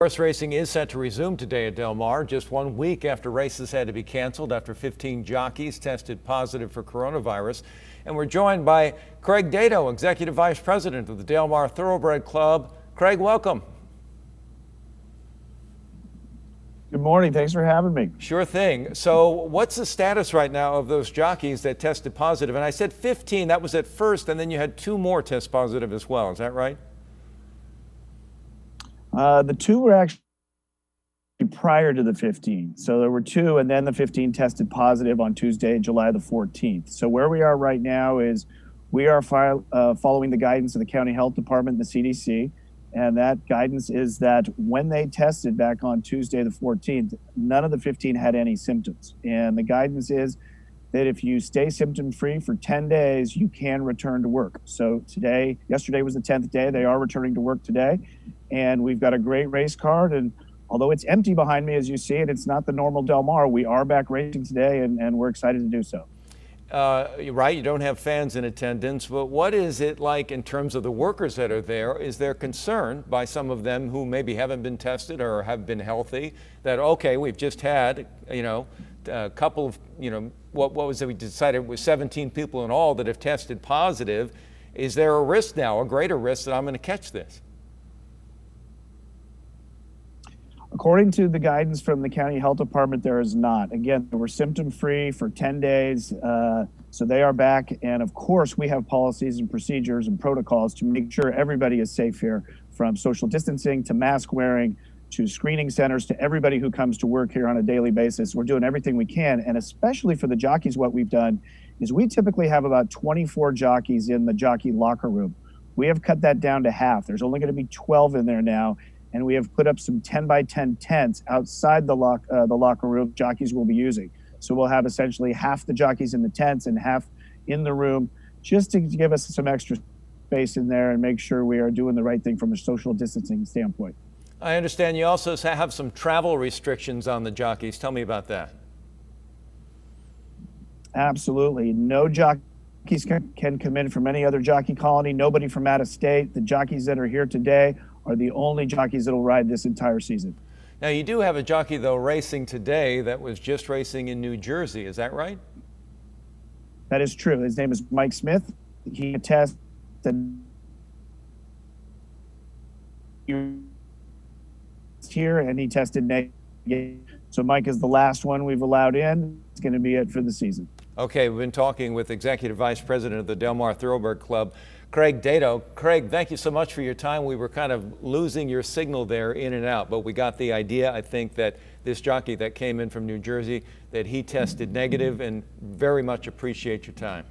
Horse racing is set to resume today at Del Mar, just 1 week after races had to be canceled after 15 jockeys tested positive for coronavirus. And we're joined by Craig Dato, Executive Vice President of the Del Mar Thoroughbred Club. Craig, welcome. Good morning. Thanks for having me. Sure thing. So what's the status right now of those jockeys that tested positive? And I said 15, that was at first, and then you had 2 more test positive as well. Is that right? The 2 were actually prior to the 15. So there were 2, and then the 15 tested positive on Tuesday, July the 14th. So where we are right now is we are following the guidance of the County Health Department and the CDC. And that guidance is that when they tested back on Tuesday the 14th, none of the 15 had any symptoms. And the guidance is that if you stay symptom-free for 10 days, you can return to work. So yesterday was the 10th day. They are returning to work today. And we've got a great race card. And although it's empty behind me, as you see it, it's not the normal Del Mar. We are back racing today, and we're excited to do so. You're right, you don't have fans in attendance, but what is it like in terms of the workers that are there? Is there concern by some of them who maybe haven't been tested or have been healthy that, okay, we've just had, a couple of, what was it? We decided it was 17 people in all that have tested positive. Is there a risk now, a greater risk that I'm going to catch this? According to the guidance from the County Health Department, there is not. Again, they were symptom-free for 10 days, so they are back. And of course, we have policies and procedures and protocols to make sure everybody is safe here, from social distancing to mask wearing to screening centers to everybody who comes to work here on a daily basis. We're doing everything we can. And especially for the jockeys, what we've done is we typically have about 24 jockeys in the jockey locker room. We have cut that down to half. There's only going to be 12 in there now. And we have put up some 10 by 10 tents outside the locker room jockeys will be using. So we'll have essentially half the jockeys in the tents and half in the room, just to give us some extra space in there and make sure we are doing the right thing from a social distancing standpoint. I understand you also have some travel restrictions on the jockeys. Tell me about that. Absolutely. No jockeys can come in from any other jockey colony, nobody from out of state. The jockeys that are here today are the only jockeys that will ride this entire season. Now, you do have a jockey, though, racing today that was just racing in New Jersey. Is that right? That is true. His name is Mike Smith. He tested here, and he tested negative. So Mike is the last one we've allowed in. It's going to be it for the season. Okay, we've been talking with Executive Vice President of the Del Mar Thoroughbred Club, Craig Dato. Craig, thank you so much for your time. We were kind of losing your signal there in and out, but we got the idea. I think that this jockey that came in from New Jersey, that he tested negative, and very much appreciate your time.